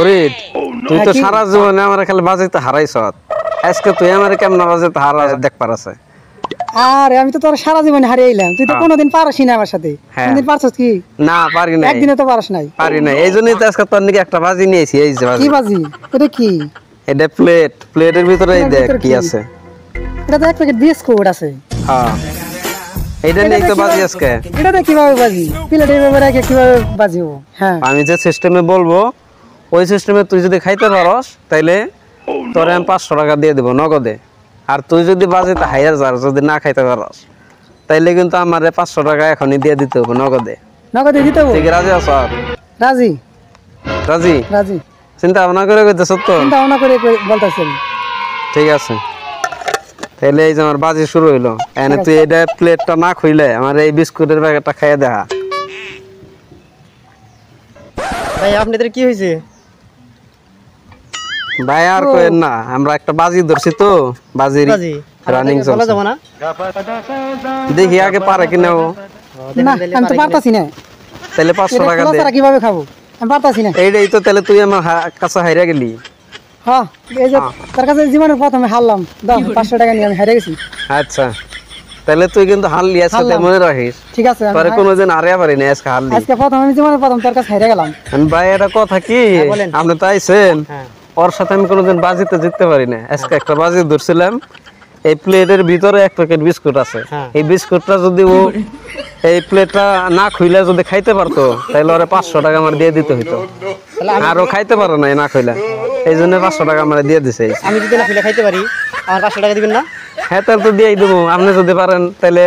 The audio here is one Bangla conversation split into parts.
ফরিদ তুই তো সারা জীবনে আমার খালি বাজিতে হারাইছ, আজকে তুই আমার কেমন বাজিতে হারা দেখ পারাছে। আরে আমি তো তোর সারা জীবন হারিয়েইলাম, তুই তো কোনোদিন পারসি না আমার সাথে। কোনদিন পারছস কি? না পারি না, একদিনে তো পারস নাই। পারি না, এইজন্যই তো আজকে তোর নাকি একটা বাজি নিয়েছি। এই যে কি বাজি? এটা কি? এটা প্লেট, প্লেটের ভিতরে এই দেখ কি আছে। এটা তো এক প্যাকেট বিস্কুট আছে। হ্যাঁ এইটা নিয়ে তো বাজি আজকে। এটা কিভাবে বাজি? প্লেটের ব্যাপারে কিভাবে বাজিও? হ্যাঁ আমি যে সিস্টেমে বলবো ওই সিস্টেমে তুই যদি খাইতে পারস তাইলে তোরে আমি 500 টাকা দিয়ে দেবো নগদে। আর তুই যদি বাজিতে হাইয়ার যাস, যদি না খাইতে পারস তাইলে কিন্তু আমারে 500 টাকা এখনই দিয়ে দিতে হবে নগদে। নগদে দিতে হবে? ঠিক রাজি আছ? রাজি রাজি রাজি। চিন্তা ভাবনা করে কইতেছ তো? চিন্তা ভাবনা করে বলতাছি। ঠিক আছে তাহলে এই যে আমার বাজি শুরু হইলো। এনে তুই এটা প্লেটটা না খুইলে আমার এই বিস্কুটের প্যাকেটটা খাইয়ে দেখা। ভাই আপনাদের কি হয়েছে? ভাই আর কইেন না, আমরা একটা বাজি ধরছি তো, বাজির রানিং চলছে। যাব না দেখি আগে পারে কিনা ও। না আমি তো পারতাছি না। তাহলে 500 টাকা দে। তারা কিভাবে খাবো? আমি পারতাছি না। এইটাই তো, তাহলে তুই আমার কাছে হাইরা গেলি। হ্যাঁ এই যে তার কাছে জীবনের প্রথমে হারলাম, দাও 500 টাকা নিয়ে আমি হেরে গেছি। আচ্ছা তাহলে তুই কিন্তু হারলি আজকে, মনে রাখিস। ঠিক আছে পরে কোনোদিন হারিয়া পারি না, আজকে হারলি। আজকে প্রথম আমি জীবনের প্রথম তার কাছে হেরে গেলাম। ভাই এটা কথা কি আপনি তো আইছেন, ওর সাথে আমি কোনোদিন বাজিতে জিততে পারি না। আজকে একটা বাজি ধরছিলাম, এই প্লেটের ভিতরে এক প্যাকেট বিস্কুট আছে। এই বিস্কুটটা যদি ও এই প্লেটটা না খুইলে যদি খাইতে পারতো তাহলে ওরে 500 টাকা আমার দিয়ে দিতে হইতো। আর ও খাইতে পারে না না খুইলে, এই জন্য 500 টাকা আমার দিয়ে দিছে। আমি যদি না খুলে খাইতে পারি আমার 500 টাকা দিবেন না? হ্যাঁ তাহলে তো দিয়েই দেবো। আপনি যদি পারেন তাহলে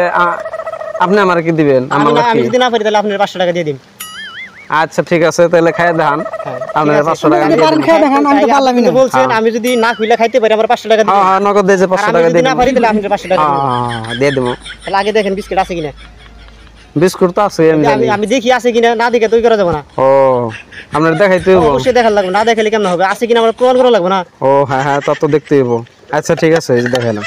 আপনি আমার কি দিবেন? আমি যদি না পারি তাহলে আপনি 500 টাকা দিয়ে দিন। আচ্ছা ঠিক আছে তাহলে খাইয়ে দেখান, আপনার 500 টাকা দিয়ে দিন। খেয়ে দেখান, আমি তো পারলামই না। বলছেন আমি যদি না খুলে খাইতে পারি আমার 500 টাকা দিবেন। হ্যাঁ নগদ দিয়ে 500 টাকা দিয়ে দিন। না পারি তাহলে আপনি 500 টাকা দিবেন। হ্যাঁ দিয়ে দেবো। তাহলে আগে দেখেন বিস্কুট আছে কিনা। বিস্কুট তো আছে, আমি জানি। আমি দেখি আছে কিনা, না দেখে তুই করা যাবে না। ও আপনার দেখাইতে হইব? অবশ্যই দেখার লাগবে, না দেখালে কেমন হবে? আছে কিনা আমার প্রমাণ করা লাগবে না? ও হ্যাঁ হ্যাঁ তা তো দেখতে হইব। আচ্ছা ঠিক আছে এই যে দেখাইলাম।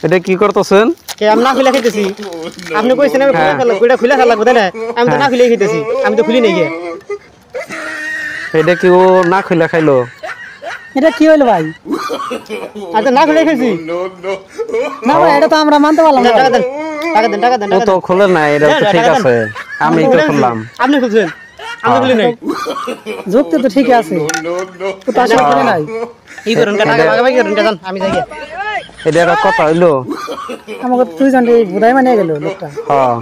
এটা কি করতেছেন? আমি না খুলে খাইতেছি। আপনি কইছেন আমি খুলে খেলা লাগবে, তাই না? আমি তো না খুলে খাইতেছি, আমি তো খুলি নাই গিয়ে। এটা কি ও না খুলে খাইলো? এটা কি হইলো ভাই? আচ্ছা না খুলে খাইছি না ভাই, এটা তো আমরা মানতে পারলাম না। টাকা দেন, টাকা দেন, টাকা দেন। ও তো খুলে নাই, এটা তো ঠিক আছে, আমি তো খুললাম। আপনি খুলছেন, আমি খুলি নাই। যুক্তি তো ঠিকই আছে, তো তার সাথে খুলে নাই। কি করেন টাকা ভাগাভাগি করেন, জান আমি যাই। এটা একটা কথা হইলো, আমাকে 2 জন বুড়াই মানে গেল লোকটা। হ্যাঁ